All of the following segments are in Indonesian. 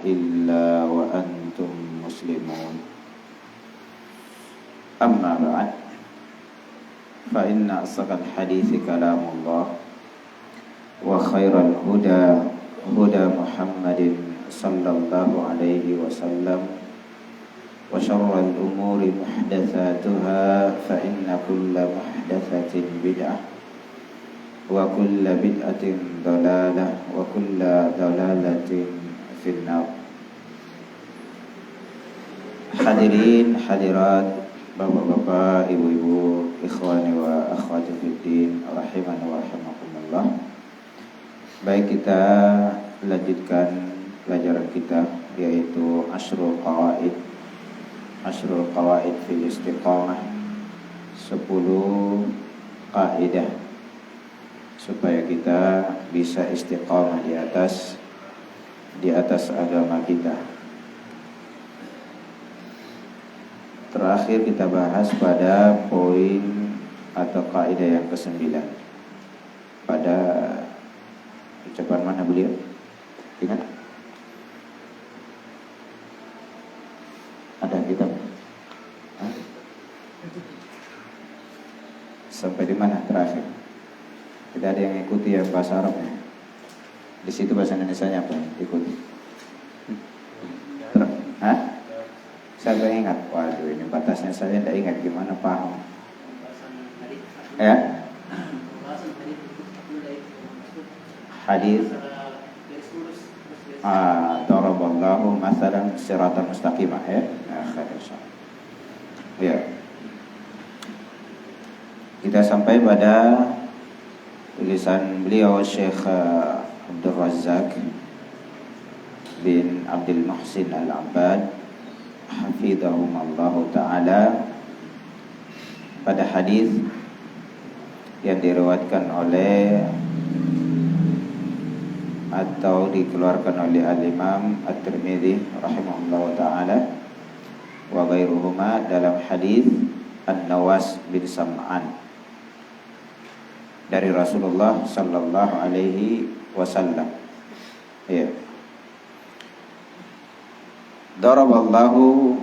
إلا وأنتم مسلمون أما بعد فإن أصدق الحديث كلام الله وخير الهدى هدى محمد صلى الله عليه وسلم وشر الأمور محدثاتها فإن كل محدثة بدعة وكل بدعة ضلالة وكل ضلالة في النار. Hadirin hadirat, bapak-bapak, ibu-ibu, ikhwani wa akhwati fiddin, rahimani wa rahimakumullah. Baik, kita lanjutkan pelajaran kita, yaitu Ashrul Qawaid fil Istiqamah, 10 kaidah supaya kita bisa istiqamah di atas agama kita. Terakhir kita bahas pada poin atau kaidah yang ke-9. Pada ucapan mana beliau? Ingat? Ada kitab? Hah? Sampai di mana terakhir? Tidak ada yang ikuti yang bahasa Arab ya? Di situ bahasa Indonesianya apa? Ikuti. Hah? Saya tidak ingat. Waduh, ini batasnya saya tidak ingat. Gimana paham? Ya? Hadis. Daraballahu mathalan siratan mustaqimah ya. Ya. Kita sampai pada tulisan beliau Syekh Abdul Razak bin Abdul Muhsin Al-Abbad hafidhahumallahu ta'ala, pada hadis yang diriwayatkan oleh atau dikeluarkan oleh Al-Imam At-Tirmidzi rahimahullahu ta'ala wa ghairuhuma, dalam hadis An-Nawas bin Sam'an dari Rasulullah sallallahu alaihi wasallam. Ya. Daraballahu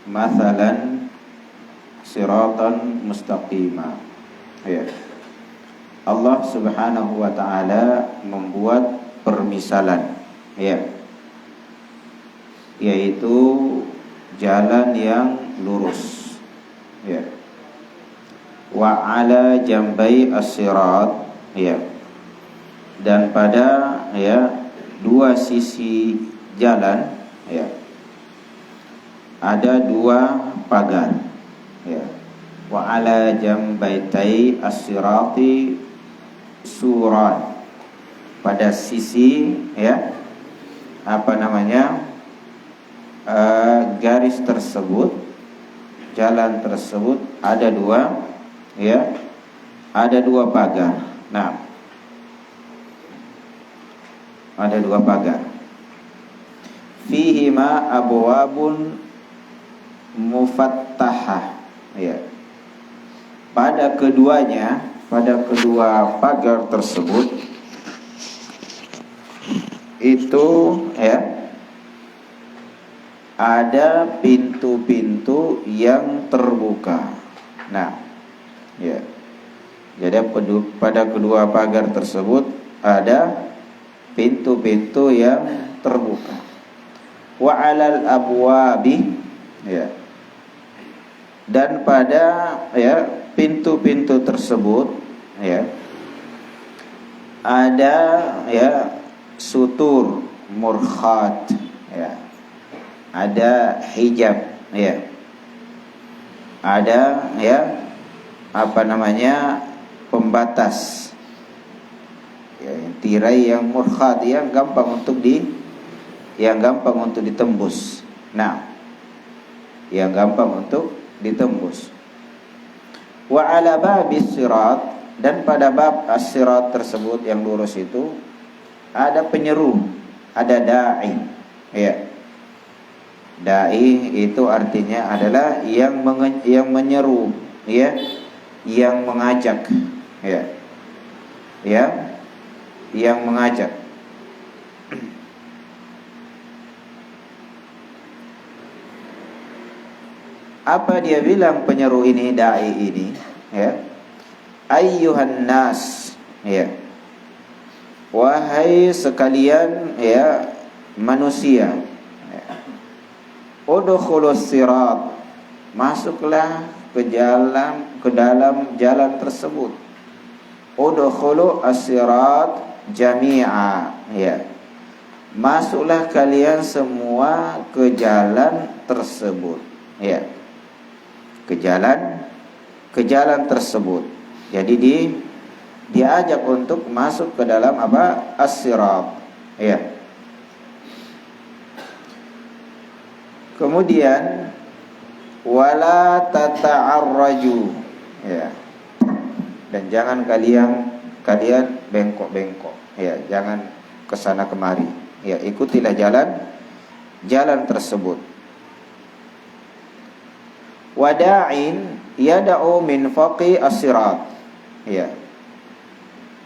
mathalan siratan mustaqima. Ya. Allah Subhanahu wa taala membuat permisalan, ya, yaitu jalan yang lurus, ya. Wa ala jambai as-sirat, ya, dan pada, ya, dua sisi jalan, ya, ada dua pagar, ya. Wa ala jambaitai as-sirati suran, pada sisi, ya, garis tersebut, jalan tersebut ada dua, ya, ada dua pagar. Nah, ada dua pagar. Fihi ma abwabun mufattahah, ya. Pada keduanya, pada kedua pagar tersebut itu, ya, ada pintu-pintu yang terbuka. Nah, ya, jadi pada kedua pagar tersebut ada pintu-pintu yang terbuka. Wa 'alal abwabi, ya, dan pada, ya, pintu-pintu tersebut, ya, ada, ya, sutur murkhat, ya, ada hijab, ya, ada, ya, pembatas, ya, tirai yang murkhat, yang gampang untuk ditembus. Nah, yang gampang untuk ditembus. Wa 'ala babis sirat, dan pada bab as-sirat tersebut yang lurus itu ada penyeru, ada da'i, ya. Da'i itu artinya adalah yang menyeru, ya, yang mengajak, ya, yang mengajak. Apa dia bilang penyeru ini, dai ini, ya? Ayyuhan nas, ya. Wahai sekalian, ya, manusia. Ya. Udkhulus sirat, masuklah ke dalam jalan tersebut. Udkhulu as-sirat jami'a, ya. Masuklah kalian semua ke jalan tersebut, ya. Ke jalan tersebut. Jadi diajak untuk masuk ke dalam apa? As-sirat, ya. Kemudian wala tata'arraju, ya. Dan jangan kalian bengkok-bengkok, ya, jangan kesana kemari, ya, ikutilah jalan tersebut. Wada'in yada'u min faqi as-sirat, ya.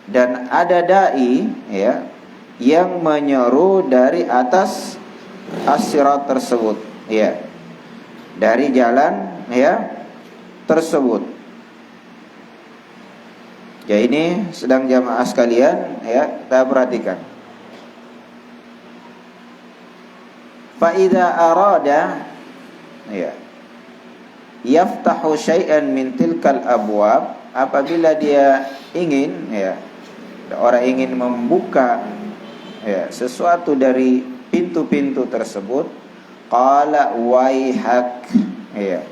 Dan ada dai, ya, yang menyeru dari atas as-sirat tersebut, ya, dari jalan, ya, tersebut. Ya, ini sedang jamaah sekalian, ya, kita perhatikan. Fa idza arada, ya, yaftahu syai'an min tilkal abwab, apabila dia ingin, ya, orang ingin membuka, ya, sesuatu dari pintu-pintu tersebut, qala waihak, ya,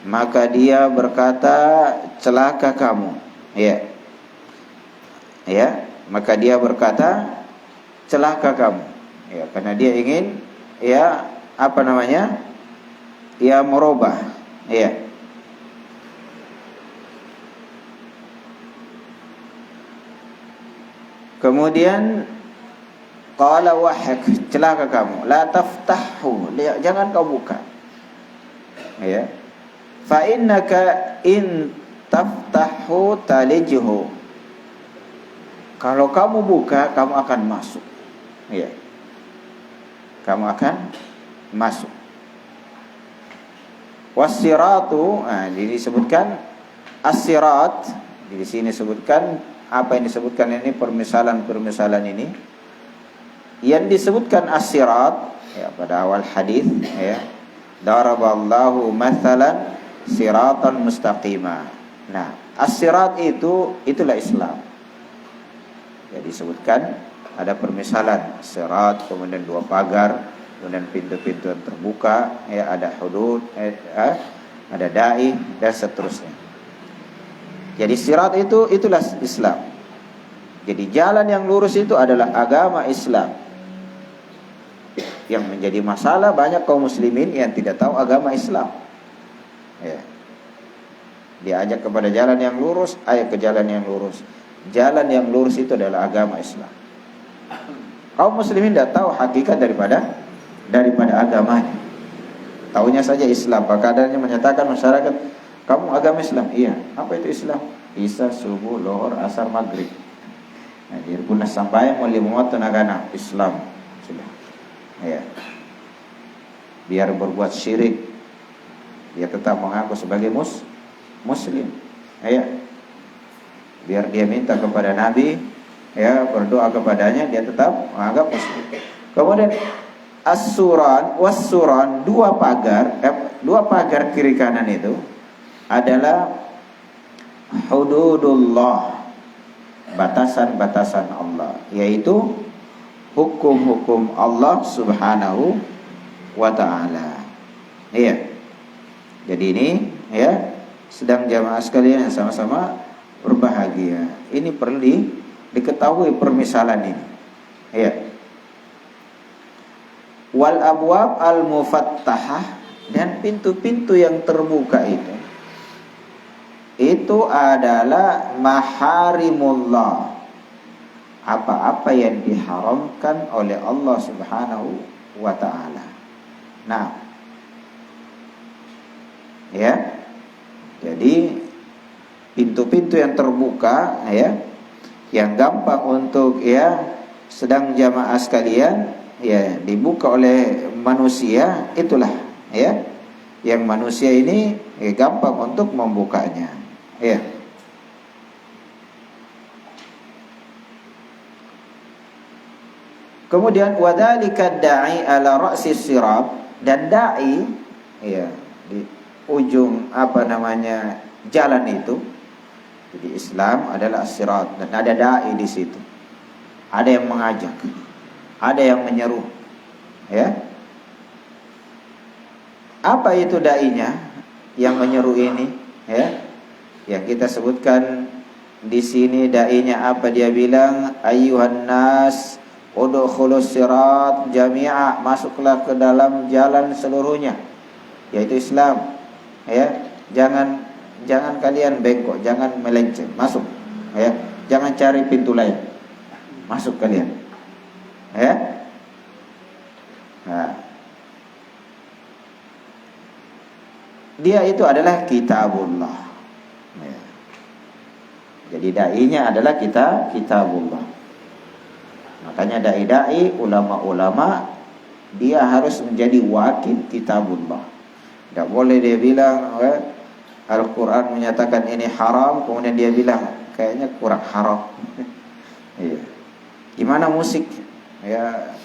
maka dia berkata celaka kamu, ya, ya, maka dia berkata celaka kamu, ya, karena dia ingin, ya, apa namanya, ya, merubah, ya. Kemudian qala wahak, celaka kamu, la taftahu, jangan kau buka, ya. Fa innaka in taftahu talijhu, kalau kamu buka kamu akan masuk, ya, kamu akan masuk. Wasiratu, jadi disebutkan as-sirat, di sini sebutkan apa yang disebutkan ini, permisalan ini. Yang disebutkan as-sirat, ya, pada awal hadis, ya, daraballahu mathalan siratan mustaqima. Nah, as-sirat itulah Islam. Jadi disebutkan ada permisalan sirat, kemudian 2 pagar, kemudian pintu-pintu yang terbuka, ya, ada hudud, ada dai, dan seterusnya. Jadi sirat itulah Islam. Jadi jalan yang lurus itu adalah agama Islam. Yang menjadi masalah banyak kaum muslimin yang tidak tahu agama Islam, ya. Diajak kepada jalan yang lurus, ayo ke jalan yang lurus. Jalan yang lurus itu adalah agama Islam. Kaum muslimin tidak tahu hakikat daripada agamanya. Taunya saja Islam. Kadarnya menyatakan masyarakat, kamu agama Islam? Iya. Apa itu Islam? Isya, subuh, lohor, asar, maghrib. Nah, jadi punah sampai mau limuat tenagana Islam sudah. Ya. Biar berbuat syirik, dia tetap mengaku sebagai muslim. Ya. Biar dia minta kepada Nabi, ya, berdoa kepadanya, dia tetap menganggap muslim. Kemudian as-suran was-suran, 2 pagar kiri kanan itu adalah hududullah, batasan-batasan Allah, yaitu hukum-hukum Allah Subhanahu wa ta'ala. Iya. Jadi ini, ya, sedang jamaah sekalian yang sama-sama berbahagia. Ini perlu diketahui permisalan ini. Iya. Wal abwab al mufattahah, dan pintu-pintu yang terbuka itu adalah maharimullah, apa-apa yang diharamkan oleh Allah Subhanahu wa ta'ala. Nah, ya, jadi pintu-pintu yang terbuka, ya, yang gampang untuk, ya, sedang jamaah sekalian, ya, dibuka oleh manusia, itulah, ya, yang manusia ini gampang untuk membukanya. Ya. Kemudian wadzalika da'i ala ra'si sirat, dan dai ya di ujung jalan itu. Jadi Islam adalah as-sirat dan ada dai di situ. Ada yang mengajak, ada yang menyeru. Ya. Apa itu dai-nya yang menyeru ini? Ya. Yang kita sebutkan di sini dai-nya apa, dia bilang ayyuhan nas udkhulus sirat jami'a, masuklah ke dalam jalan seluruhnya, yaitu Islam. Ya, jangan kalian bengkok, jangan melenceng, masuk. Ya, jangan cari pintu lain, masuk kalian. Ya. Nah, dia itu adalah kitabullah. Ya. Jadi dai-nya adalah kitabullah. Makanya dai-dai, ulama-ulama, dia harus menjadi wakil kitabullah. Tidak boleh dia bilang Al-Quran menyatakan ini haram, kemudian dia bilang kayaknya kurang haram. Iya. Gimana musik? Ya,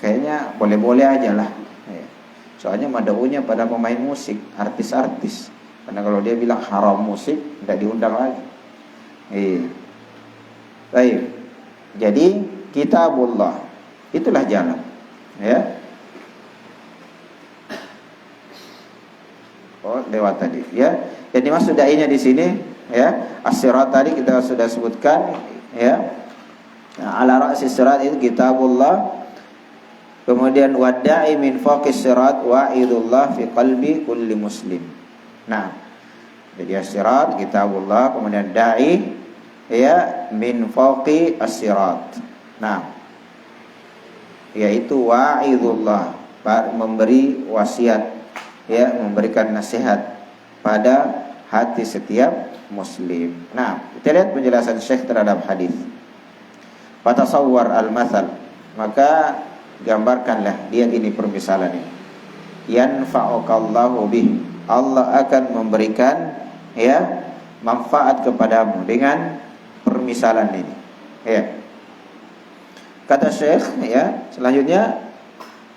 kayaknya boleh-boleh aja lah. Ya. Soalnya madaunya pada pemain musik, artis-artis. Karena kalau dia bilang haram musik, tidak diundang lagi. Iya. Baik. Jadi kitabullah itulah jalan. Ya. Oh, lewat tadi. Ya. Jadi maksud dai-nya di sini, ya, as-sirat tadi kita sudah sebutkan, ya. Nah, ala ra'si sirat itu kitabullah. Kemudian wadda'i min fawqis sirat wa'idullah fi qalbi kulli muslim. Nah, jadi as-sirat kitabullah, kemudian da'i ya min fawqi as-sirat. Nah, yaitu wa'idullah, memberi wasiat, ya, memberikan nasihat pada hati setiap muslim. Nah, kita lihat penjelasan Syekh terhadap hadis. Fatasawwar al-mathal, maka gambarkanlah dia ini permisalan ini. Yanfa'ukallahu bih, Allah akan memberikan, ya, manfaat kepadamu dengan permisalan ini. Ya. Kata Syekh, ya, selanjutnya,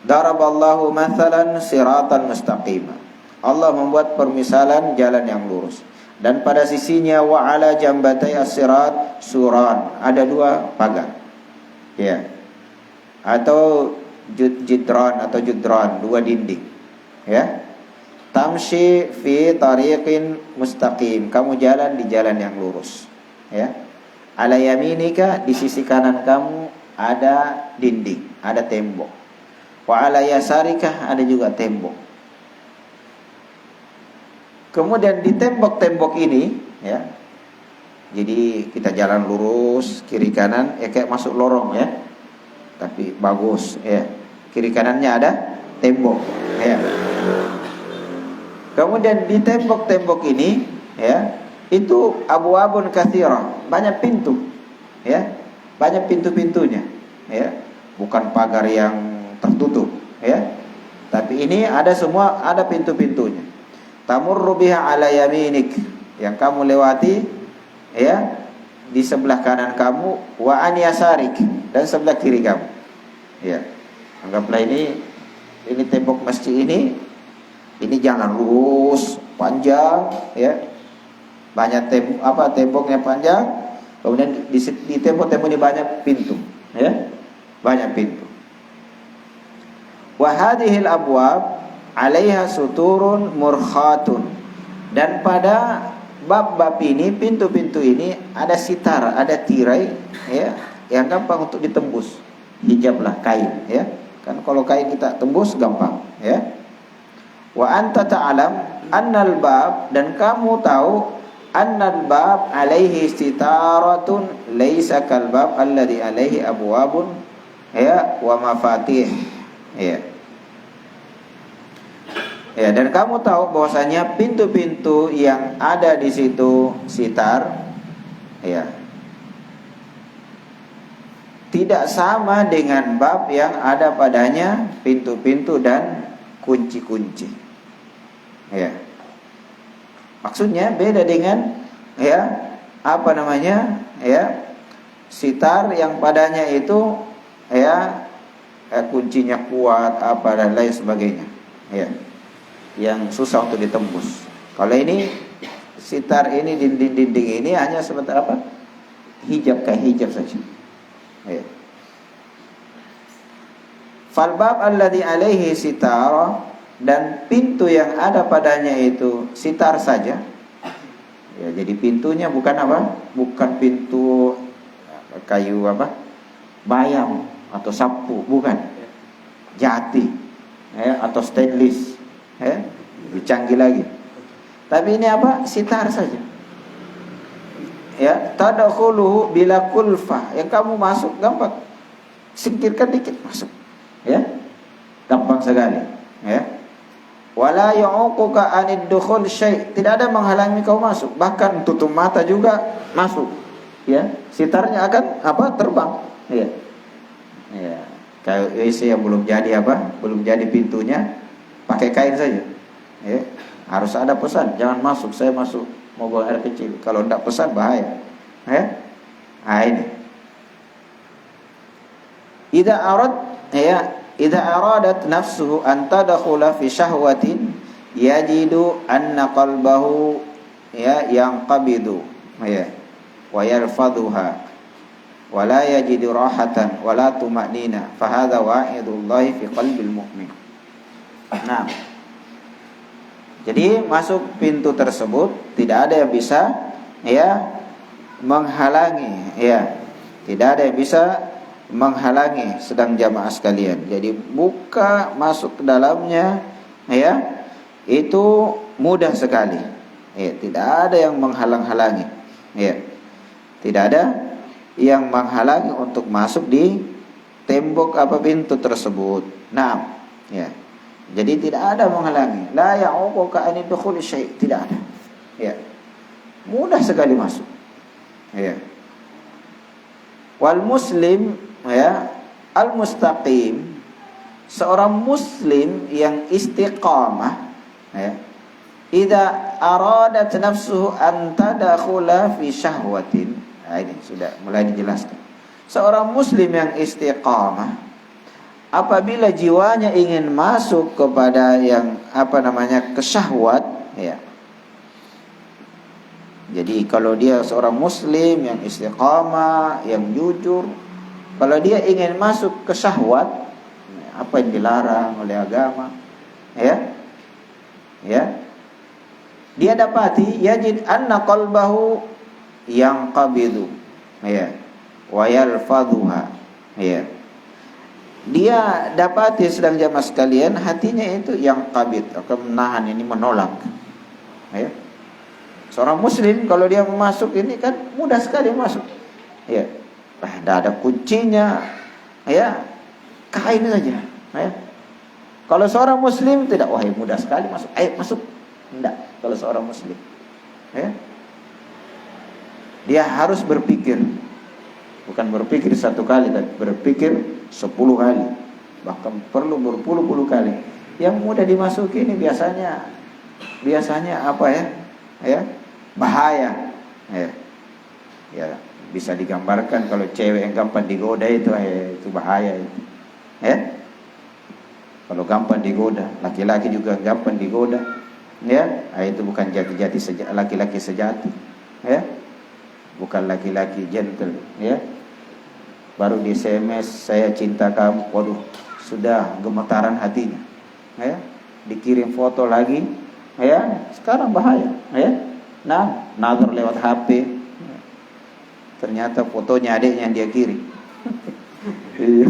daraballahu mathalan siratan mustaqima. Allah membuat permisalan jalan yang lurus, dan pada sisinya wa ala jambatai as-sirat suran, ada dua pagar. Ya. Atau jidran atau judran, dua dinding. Ya. Tamshi fi tariqin mustaqim, kamu jalan di jalan yang lurus. Ya. Ala yaminika, di sisi kanan kamu ada dinding, ada tembok. Wa ala yasarika, ada juga tembok. Kemudian di tembok-tembok ini, ya. Jadi kita jalan lurus kiri kanan, ya kayak masuk lorong, ya. Tapi bagus, ya. Kiri kanannya ada tembok, ya. Kemudian di tembok-tembok ini, ya, itu abwabun katsira, banyak pintu, ya. Banyak pintu-pintunya, ya. Bukan pagar yang tertutup, ya. Tapi ini ada semua, ada pintu-pintunya. Tamurru biha ala yaminik, yang kamu lewati, ya, di sebelah kanan kamu, wa an yasarik, dan sebelah kiri kamu. Ya. Anggaplah ini tembok masjid ini jalan lurus, panjang, ya. Banyak temboknya panjang. Kemudian di tembok-tembok ini banyak pintu, ya. Banyak pintu. Wa hadhil abwab 'alaiha suturun murkhatun, dan pada bab-bab ini, pintu-pintu ini ada sitar, ada tirai, ya, yang gampang untuk ditembus. Hijablah kain, ya. Kan kalau kain kita tembus gampang, ya. Wa anta ta'lam annal bab, dan kamu tahu, annal bab alaihi sitaratun laisa kal bab alladhi alaihi abwabun, ya, wa mafatih, ya. Ya, dan kamu tahu bahwasanya pintu-pintu yang ada di situ sitar, ya, tidak sama dengan bab yang ada padanya pintu-pintu dan kunci-kunci. Ya. Maksudnya beda dengan ya apa namanya ya sitar yang padanya itu ya kuncinya kuat apa dan lain sebagainya ya yang susah untuk ditembus. Kalau ini sitar ini dinding-dinding ini hanya sebentar apa hijab kayak hijab saja ya. Fal bab alladhi alaihi sitar, dan pintu yang ada padanya itu sitar saja ya, jadi pintunya bukan apa bukan pintu kayu apa bayam atau sapu, bukan jati ya, atau stainless ya, lebih canggih lagi, tapi ini apa sitar saja ya. Tadkhuluhu bila kulfa, yang kamu masuk gampang, singkirkan dikit masuk ya, gampang sekali ya. Wala yu'uquka anid dukhul syai', tidak ada menghalangi kau masuk, bahkan tutup mata juga masuk ya, sitarnya akan apa terbang ya. Ya, kayak WC yang belum jadi apa, belum jadi pintunya, pakai kain saja ya. Harus ada pesan, jangan masuk, saya masuk mau buang air kecil, kalau tidak pesan bahaya ya. Nah ini idza arad ya, idza aradat nafsuhu an tadkhula fi syahwatin yajidu anna qalbahu ya yanqabidu ya wa yarfaduha wa la yajidu rahatan wa la tuma'nina fa hadza wa'idullahi fi qalbil mu'min. Nah, jadi masuk pintu tersebut tidak ada yang bisa ya menghalangi ya, tidak ada yang bisa menghalangi sedang jamaah sekalian. Jadi buka masuk ke dalamnya ya itu mudah sekali ya, tidak ada yang menghalang-halangi ya, tidak ada yang menghalangi untuk masuk di tembok apa pintu tersebut. Nah ya, jadi tidak ada menghalangi, la ya'uquka an dukhul syai', tidak ada ya, mudah sekali masuk ya. Wal muslim ya al mustaqim, seorang muslim yang istiqamah ya, idza aradat nafsuhu an tadkhula fi syahwatin. Nah ini sudah mulai dijelaskan. Seorang muslim yang istiqamah apabila jiwanya ingin masuk kepada yang apa namanya kesyahwat ya. Jadi kalau dia seorang muslim yang istiqamah, yang jujur, kalau dia ingin masuk ke syahwat, apa yang dilarang oleh agama, ya, dia dapati yajid anna qalbahu yang qabidu, ya, wa yalfadhuha, ya. Dia dapati sedang jamaah sekalian hatinya itu yang qabid, akan menahan ini, menolak, ya. Seorang muslim kalau dia mau masuk ini kan mudah sekali masuk, ya. Tidak ada kuncinya, ya, kain saja, ya. Kalau seorang muslim tidak, wah mudah sekali masuk, ayo masuk, tidak. Kalau seorang muslim, ya, dia harus berpikir, bukan berpikir satu kali, tapi berpikir 10 kali, bahkan perlu berpuluh-puluh kali. Yang mudah dimasuki ini biasanya apa ya, ya, bahaya, ya, ya. Bisa digambarkan kalau cewek yang gampang digoda itu bahaya itu. Ya. Kalau gampang digoda, laki-laki juga gampang digoda, ya. Itu bukan laki-laki sejati, ya. Bukan laki-laki gentle, ya. Baru di SMS saya cinta kamu, waduh, sudah gemetaran hatinya. Ya. Dikirim foto lagi, ya. Sekarang bahaya, ya. Nah, nazar lewat HP. Ternyata fotonya adiknya yang dia kirim. Iya.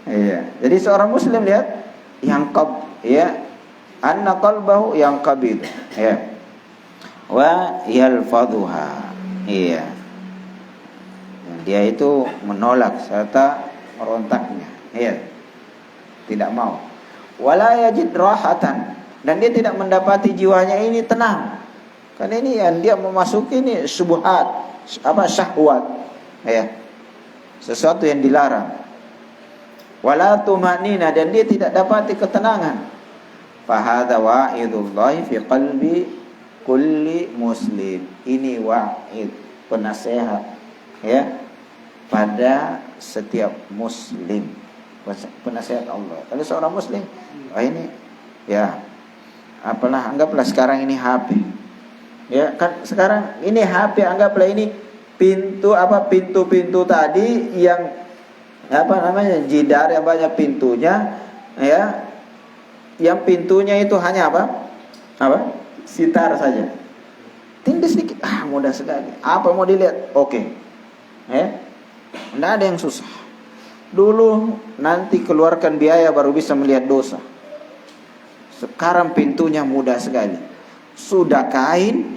Iya. Jadi seorang muslim lihat yang ya, anna qalbahu yang qabid, ya. Wa yalfadhuha. Iya. Dan dia itu menolak serta merontaknya, iya. Tidak mau. Wala yajid rahatan, dan dia tidak mendapati jiwanya ini tenang. Karena ini yang dia memasuki ini syubhat, apa syahwat, ya, sesuatu yang dilarang. Wala tumanina, dan dia tidak dapati ketenangan. Fahadha wa'idullahi fi qalbi kulli muslim. Ini wa'id, penasehat ya pada setiap muslim, penasehat Allah. Kalau seorang muslim, ini ya apalah, anggaplah sekarang ini HP. Ya kan sekarang ini HP, anggaplah ini pintu-pintu tadi yang jidar yang banyak pintunya ya. Yang pintunya itu hanya sitar saja. Tindih sedikit, mudah sekali. Apa mau dilihat? Oke. Tidak ada yang susah. Dulu nanti keluarkan biaya baru bisa melihat dosa. Sekarang pintunya mudah sekali. Sudah kain,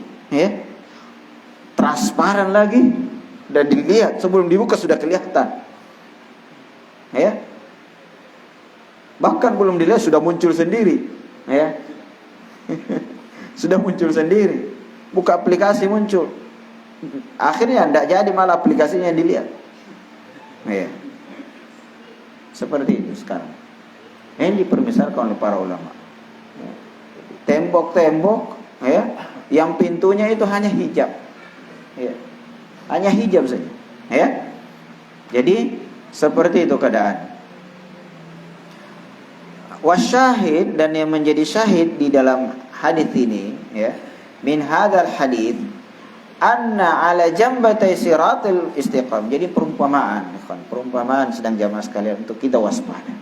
transparan lagi, dan dilihat sebelum dibuka sudah kelihatan. Bahkan belum dilihat sudah muncul sendiri, sudah muncul sendiri. Buka aplikasi muncul. Akhirnya tidak jadi, malah aplikasinya yang dilihat. Seperti itu sekarang. Ini dipermisalkan oleh para ulama. Tembok-tembok, yang pintunya itu hanya hijab, hanya hijab saja. Jadi seperti itu keadaan. Wasyahid, dan yang menjadi syahid di dalam hadis ini min hadzal hadis anna ala jambatay siratil istiqam. Jadi perumpamaan sedang jamaah sekalian untuk kita waspada.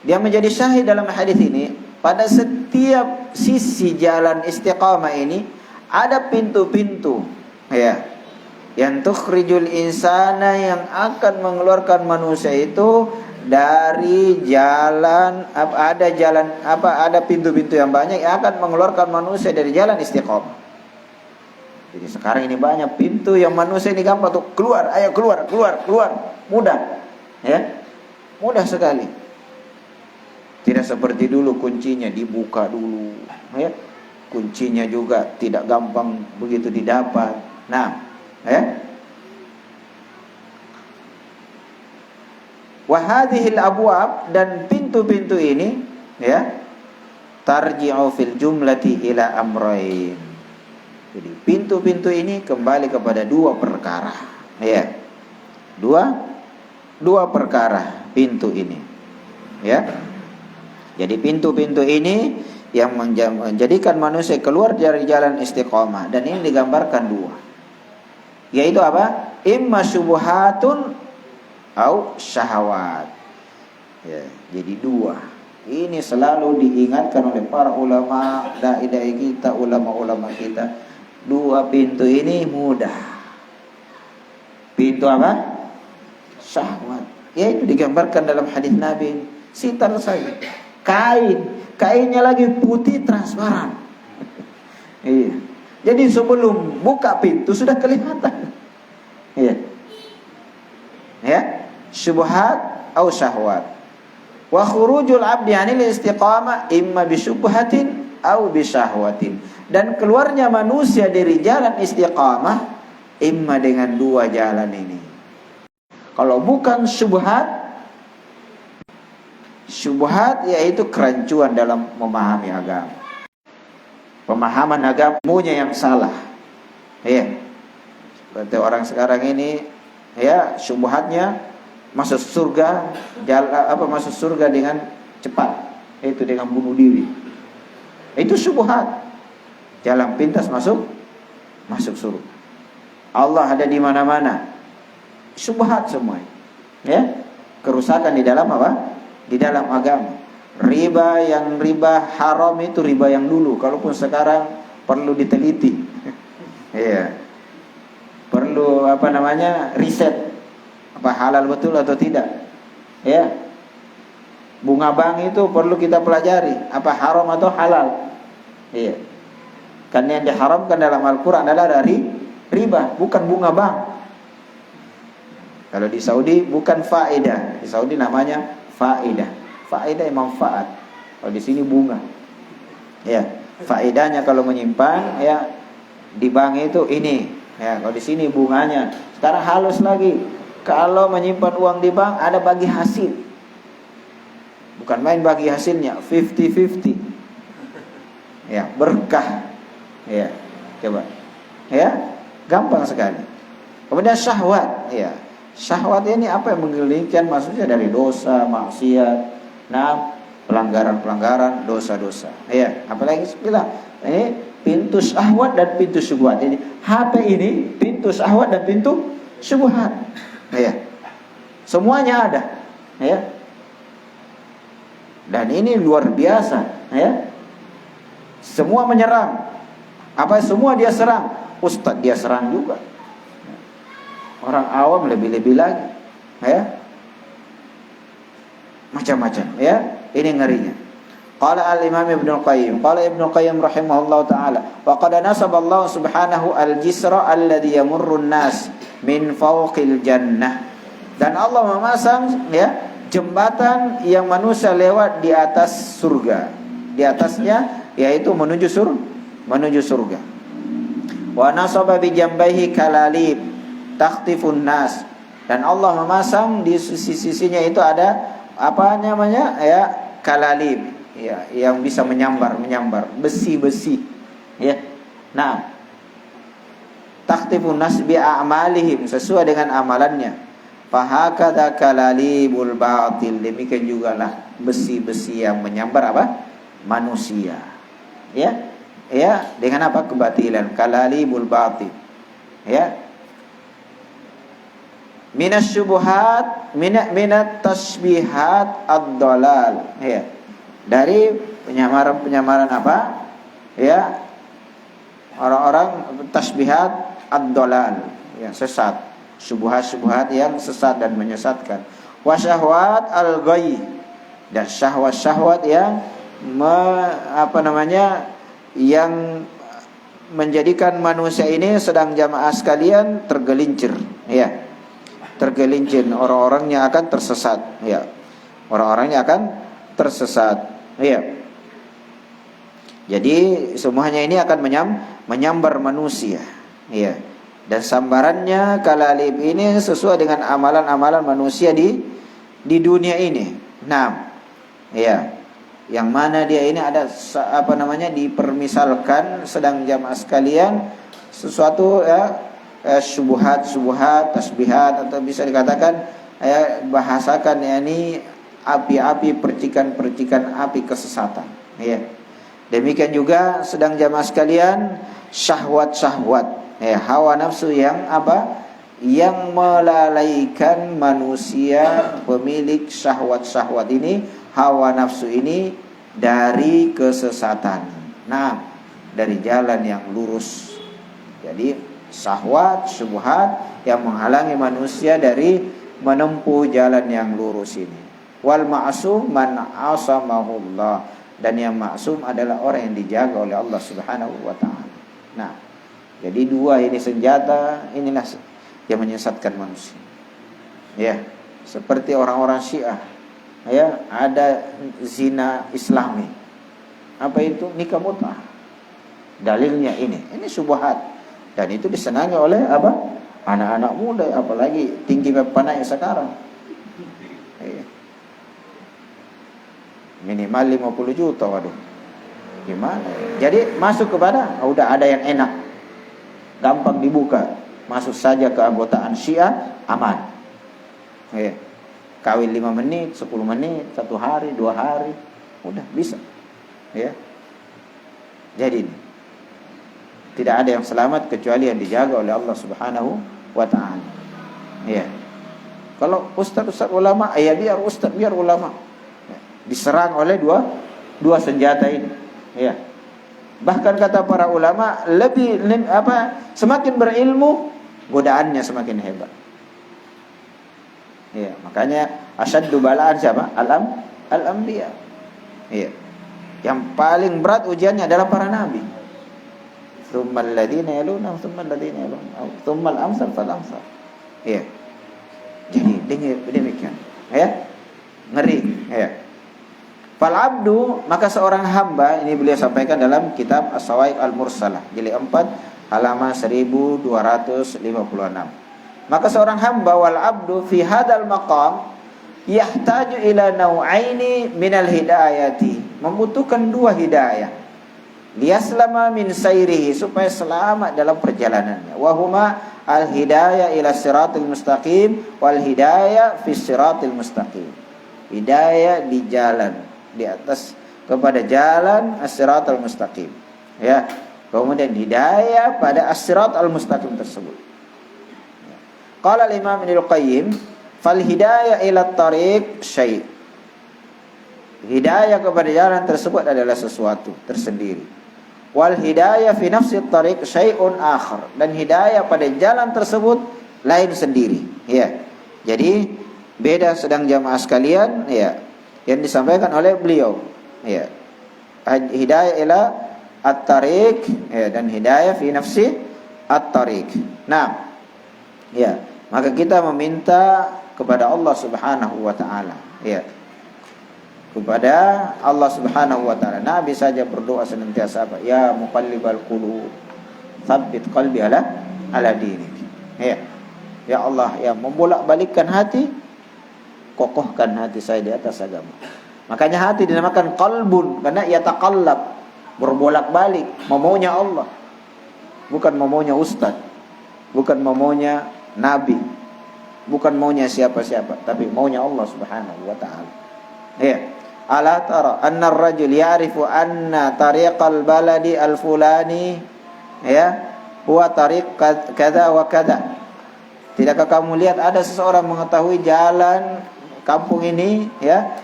Dia menjadi syahid dalam hadis ini, pada setiap sisi jalan istiqamah ini ada pintu-pintu yang tukhrijul insana, yang akan mengeluarkan manusia itu dari jalan ada pintu-pintu yang banyak yang akan mengeluarkan manusia dari jalan istiqomah. Jadi sekarang ini banyak pintu yang manusia ini gampang tuh keluar, ayo keluar, mudah, mudah sekali. Tidak seperti dulu kuncinya dibuka dulu, kuncinya juga tidak gampang begitu didapat. Wahadihil abwab, dan pintu-pintu ini tarji'u fil jumlati ila amrayn. Jadi pintu-pintu ini kembali kepada dua perkara. Dua perkara pintu ini. Jadi pintu-pintu ini yang menjadikan manusia keluar dari jalan istiqomah, dan ini digambarkan dua. Yaitu apa? Imma syubhatun au syahwat. Jadi dua. Ini selalu diingatkan oleh para ulama, dai-dai kita, ulama-ulama kita. Dua pintu ini mudah. Pintu apa? Syahwat. Itu digambarkan dalam hadis Nabi. Sitar saja. Kainnya lagi putih transparan. Jadi sebelum buka pintu sudah kelihatan. Syubhat atau syahwat. Wa khurujul abdi 'anil istiqamah imma bi syubhatin atau bi syahwatin. Dan keluarnya manusia dari jalan istiqamah imma dengan dua jalan ini. Kalau bukan syubhat yaitu kerancuan dalam memahami agama. Pemahaman agamanya yang salah. Seperti orang sekarang ini, syubhatnya masuk surga, masuk surga dengan cepat, itu dengan bunuh diri. Itu syubhat. Jalan pintas masuk surga. Allah ada di mana-mana. Syubhat semua. Kerusakan di dalam apa? Di dalam agama. Riba haram itu riba yang dulu, kalaupun sekarang perlu diteliti. Perlu riset apa halal betul atau tidak. Bunga bank itu perlu kita pelajari apa haram atau halal. Kan yang diharamkan dalam Al-Quran adalah dari riba, bukan bunga bank. Kalau di Saudi bukan faedah, di Saudi namanya faedah. Faedah manfaat. Kalau di sini bunga. Faedahnya kalau menyimpan di bank itu ini. Kalau di sini bunganya. Sekarang halus lagi. Kalau menyimpan uang di bank ada bagi hasil. Bukan main bagi hasilnya, 50-50. Ya, berkah. Ya, coba. Ya, gampang sekali. Kemudian syahwat, ya. Syahwat ini apa yang menggelingkan, maksudnya dari dosa, maksiat, pelanggaran-pelanggaran, dosa-dosa. Ya, apalagi bilang ini pintu syahwat dan pintu syubhat. Jadi HP ini pintu syahwat dan pintu syubhat. Ya. Semuanya ada, ya. Dan ini luar biasa, ya. Semua menyerang. Apa semua dia serang? Ustadz dia serang juga. Orang awam lebih-lebih lagi, ya. Macam-macam, ya. Ini ngerinya. Qala al-Imam Ibnu Qayyim, qala Ibnu Qayyim rahimahullahu taala, wa qad nasaba Allah subhanahu al-jisra alladhi yamurru an-nas min fawqil jannah. Dan Allah memasang, ya, jembatan yang manusia lewat di atas surga. Di atasnya yaitu menuju surga. Wa nasaba bi jambaihi kalalib takhtifun nas. Dan Allah memasang di sisi-sisinya itu ada apa namanya? Ya, kalalib, ya, yang bisa menyambar besi-besi, ya. Nah, takhtifun nas bi a'malihim, sesuai dengan amalannya. Fahakadha kalalibul batil, demikian juga lah besi-besi yang menyambar apa? Manusia. Ya. Ya, dengan apa? Kebatilan. Kalalibul batil. Ya. Minas syubuhat, minat tasbihat ad-dalal. Ya. Dari penyamaran-penyamaran apa? Ya. Orang-orang tasbihat ad-dalal, ya, sesat. Syubhat-syubhat yang sesat dan menyesatkan. Wa syahwat al-ghayy, dan syahwat-syahwat yang yang menjadikan manusia ini sedang jamaah sekalian tergelincir, ya. Tergelincir, orang-orangnya akan tersesat, ya. Orang-orangnya akan tersesat, ya. Jadi semuanya ini akan menyambar manusia, ya. Dan sambarannya kalalib ini sesuai dengan amalan-amalan manusia di dunia ini. Nah, ya, yang mana dia ini ada dipermisalkan sedang jamaah sekalian sesuatu, ya, syubhat, tasbihat, atau bisa dikatakan, ya, bahasakan, ya, ini api-api, percikan-percikan api kesesatan, ya. Demikian juga sedang jamaah sekalian syahwat-syahwat, hawa nafsu yang apa? Yang melalaikan manusia, pemilik syahwat-syahwat ini, hawa nafsu ini dari kesesatan. Nah, dari jalan yang lurus. Jadi syahwat, syubhat yang menghalangi manusia dari menempuh jalan yang lurus ini. Wal ma'sum man asamahullah, dan yang maksum adalah orang yang dijaga oleh Allah Subhanahu wa taala. Nah, jadi dua ini senjata, inilah yang menyesatkan manusia. Ya, seperti orang-orang Syiah, ya, ada zina Islami. Apa itu? Nikah mut'ah. Dalilnya ini syubhat, dan itu disenangi oleh apa? Anak-anak muda, apalagi tinggi panai sekarang. Ya. Minimal 50 juta, waduh. Gimana? Jadi masuk kepada, udah ada yang enak, gampang dibuka, masuk saja ke anggotaan Syiah, aman. Ya. Kawin 5 menit, 10 menit, 1 hari, 2 hari, udah bisa. Ya. Jadi tidak ada yang selamat kecuali yang dijaga oleh Allah Subhanahu wa taala. Ya. Kalau ustaz ulama, ya biar ustaz, biar ulama. Ya. Diserang oleh dua senjata ini. Ya. Bahkan kata para ulama, semakin berilmu, godaannya semakin hebat. Ya, makanya asyaddu bala'an siapa? Al-anbiya. Ya. Yang paling berat ujiannya adalah para nabi. Tsummal ladzina yaluna, tsummal ladzina yaluna, tsummal amsal fal amsal. Ya. Jadi demikian. Ya. Ngeri, ya. Fal abdu, maka seorang hamba, ini beliau sampaikan dalam kitab As-Sawa'iq Al-Mursalah jilid 4 halaman 1256. Maka seorang hamba, wal abdu fi hadal maqam, yahtaju ila nau'aini minal hidayati, membutuhkan dua hidayah, liyaslama min sayrihi, supaya selamat dalam perjalanannya. Wa huma al hidayah ila siratil mustaqim wal hidayah fi siratil mustaqim. Hidayah di jalan, di atas kepada jalan as-siratal mustaqim, ya. Kemudian hidayah pada as-siratal mustaqim tersebut. Qala al-Imam Ibnu Qayyim, fal hidayah ila tariq syai'. Hidayah kepada jalan tersebut adalah sesuatu tersendiri. Wal hidayah fi nafsi tariq syai'un akhar, dan hidayah pada jalan tersebut lain sendiri, ya. Jadi beda, sedang jamaah sekalian, ya, yang disampaikan oleh beliau, ya. Hidayah ila at-tariq, ya, dan hidayah fi nafsi at-tariq. Nah, ya, maka kita meminta kepada Allah Subhanahu wa taala, ya. Kepada Allah Subhanahu wa taala. Nabi saja berdoa senantiasa apa? Ya muqallibal qulub, tsabbit qalbi ala dinik. Ya. Ya Allah, ya membolak-balikkan hati, kokohkan hati saya di atas agama. Makanya hati dinamakan qalbun karena ia taqallab, berbolak-balik, maunya Allah. Bukan maunya ustaz, bukan maunya nabi, bukan maunya siapa-siapa, tapi maunya Allah Subhanahu wa taala. Ya. Ala tara anna ar-rajul ya'rifu anna tariqal baladi al-fulani, ya, huwa tariq kadza wa kadza. Tidakkah kamu lihat ada seseorang mengetahui jalan kampung ini, ya,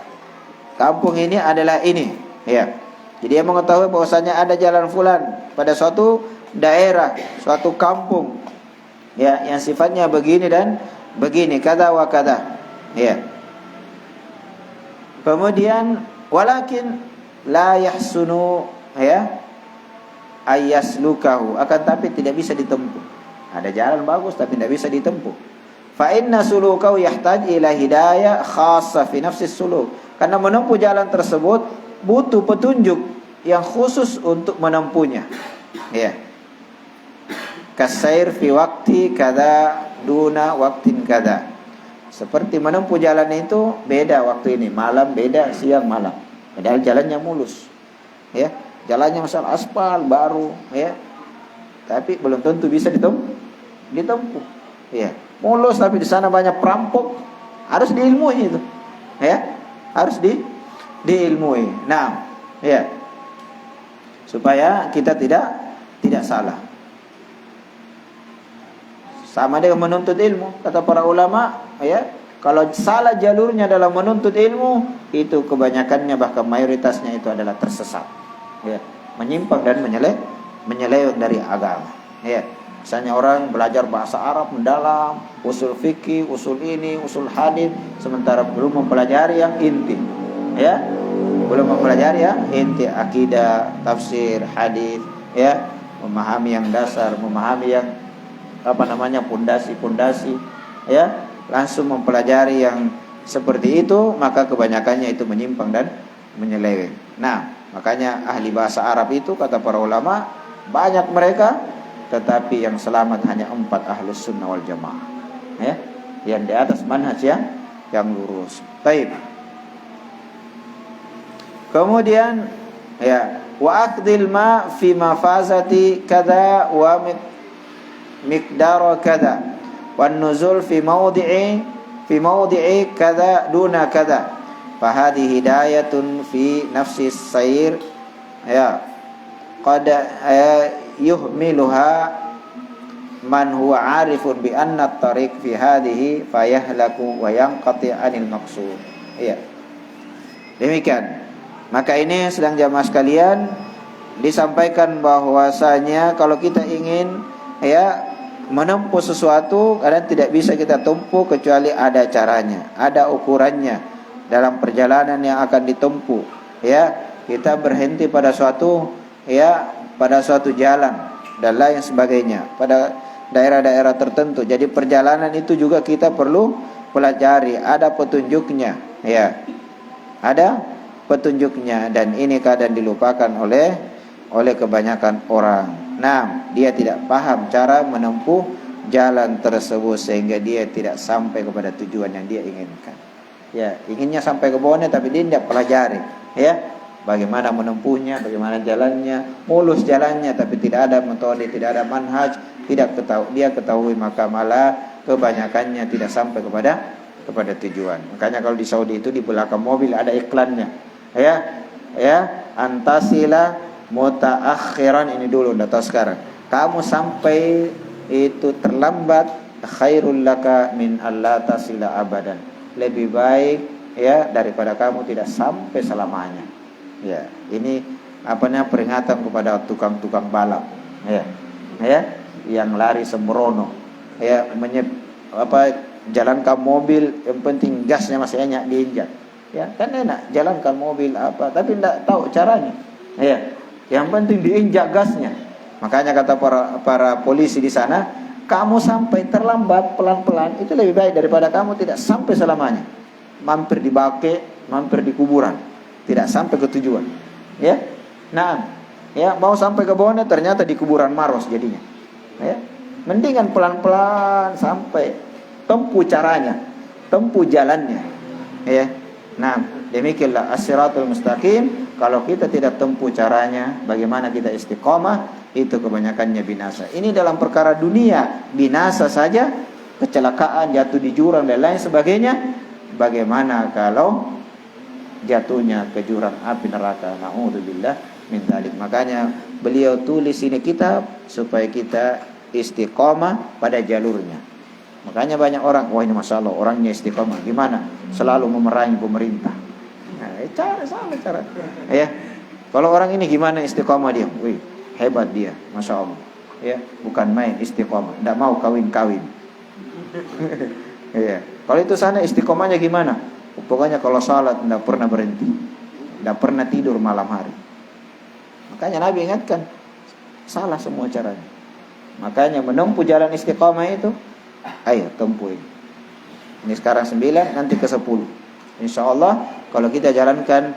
kampung ini adalah ini, ya. Jadi dia mengetahui bahwasanya ada jalan fulan pada suatu daerah, suatu kampung, ya, yang sifatnya begini dan begini, kada wa kada, ya. Kemudian walakin la yahsunu, ya, ayaslukahu, akan tapi tidak bisa ditempuh. Ada jalan bagus tapi tidak bisa ditempuh. Fa inna sulukahu yahtaj ila hidayah khassa fi nafsi suluk. Karena menempuh jalan tersebut butuh petunjuk yang khusus untuk menempuhnya, ya. Kasair fi waqti kada duna waqtin kada. Seperti menempuh jalan itu beda waktu ini, malam beda siang malam. Padahal jalannya mulus, ya. Jalannya misal aspal baru, ya. Tapi belum tentu bisa ditempuh, ya. Mulus tapi di sana banyak perampok, harus diilmui itu, ya. Harus diilmui. Nah, ya. Supaya kita tidak salah. Sama dengan menuntut ilmu, kata para ulama, ya, kalau salah jalurnya dalam menuntut ilmu, itu kebanyakannya bahkan mayoritasnya itu adalah tersesat, ya, menyimpang dan menyeleweng dari agama, ya. Misalnya orang belajar bahasa Arab mendalam, usul fikih, usul ini, usul hadis, sementara belum mempelajari yang inti, ya, belum mempelajari yang inti, akidah, tafsir, hadis, ya, memahami yang dasar, memahami yang pondasi-pondasi, ya, langsung mempelajari yang seperti itu, maka kebanyakannya itu menyimpang dan menyeleweng. Nah, makanya ahli bahasa Arab itu kata para ulama banyak mereka, tetapi yang selamat hanya 4 ahlus sunnah wal jamaah, ya, yang di atas manhaj yang lurus. Baik. Kemudian, ya, wa aqdil ma fi mafazati kada wa miqdar kada wan nuzul fi mawdi'i kada duna kada, fa hadhihi hidayatun fi nafsi sayr, ya, qad yuhmiluha man huwa arifun bi anna at-tariq fi hadhihi fayahlaku wa yanqati 'anil maqsud. Iya. Demikian. Maka ini sedang jamaah sekalian disampaikan bahwasanya kalau kita ingin, ya, menempuh sesuatu, kadang tidak bisa kita tempuh kecuali ada caranya, ada ukurannya dalam perjalanan yang akan ditempuh, ya. Kita berhenti pada suatu, ya, pada suatu jalan dan lain sebagainya pada daerah-daerah tertentu. Jadi perjalanan itu juga kita perlu pelajari, ada petunjuknya, ya. Ada petunjuknya, dan ini kadang dilupakan oleh kebanyakan orang. Nah, dia tidak paham cara menempuh jalan tersebut sehingga dia tidak sampai kepada tujuan yang dia inginkan. Ya, inginnya sampai ke bawahnya tapi dia tidak pelajari, ya. Bagaimana menempuhnya, bagaimana jalannya, mulus jalannya tapi tidak ada metode, tidak ada manhaj, dia ketahui, maka malah kebanyakannya tidak sampai kepada tujuan. Makanya kalau di Saudi itu di belakang mobil ada iklannya. Ya, antasila mutaakhiran, ini dulu udah tahu sekarang. Kamu sampai itu terlambat khairul laka min alla tasila abadan. Lebih baik ya daripada kamu tidak sampai selamanya. Ya, ini peringatan kepada tukang-tukang balap. Ya, yang lari sembrono. Ya, jalankan mobil yang penting gasnya masih enak diinjak. Ya, kan enak jalankan mobil tapi tidak tahu caranya. Ya, yang penting diinjak gasnya. Makanya kata para polisi di sana, kamu sampai terlambat pelan-pelan itu lebih baik daripada kamu tidak sampai selamanya. Mampir di bake, mampir di kuburan, tidak sampai ke tujuan. Ya. Nah, ya mau sampai ke bawahnya ternyata di kuburan Maros jadinya. Ya. Mendingan pelan-pelan sampai, tempuh caranya, tempuh jalannya. Ya. Nah, demikianlah as-siratul mustaqim. Kalau kita tidak tempuh caranya, bagaimana kita istiqomah, itu kebanyakannya binasa. Ini dalam perkara dunia, binasa saja, kecelakaan, jatuh di jurang dan lain sebagainya. Bagaimana kalau jatuhnya ke jurang api neraka? Na'udzubillah min dzalik. Makanya beliau tulis ini kitab supaya kita istiqomah pada jalurnya. Makanya banyak orang, wah ini masalah orangnya istiqomah gimana? Selalu memerangi pemerintah. Nah, sama cara. Ya. Kalau orang ini gimana istiqomah dia? Wih, hebat dia, masya Allah. Ya, bukan main istiqomah, tidak mau kawin-kawin. Ya. Kalau itu sana istiqomahnya gimana? Pokoknya kalau salat tidak pernah berhenti, tidak pernah tidur malam hari. Makanya Nabi ingatkan, salah semua caranya. Makanya menempuh jalan istiqomah itu, ayo tempuh ini. Ini sekarang 9, nanti ke 10. Insya Allah kalau kita jalankan,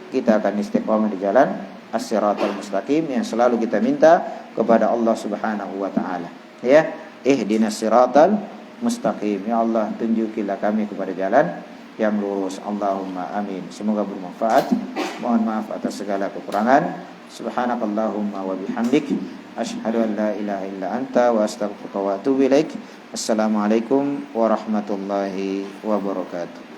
kita akan istiqomah di jalan as-siratal mustaqim yang selalu kita minta kepada Allah Subhanahu wa taala. Ya, ihdinas siratal mustaqim. Ya Allah, tunjukilah kami kepada jalan yang lurus. Allahumma amin. Semoga bermanfaat. Mohon maaf atas segala kekurangan. Subhanakallahumma wa bihamdik, asyhadu an la ilaha illa anta wa astaghfiruka wa atubu ilaik. Assalamualaikum warahmatullahi wabarakatuh.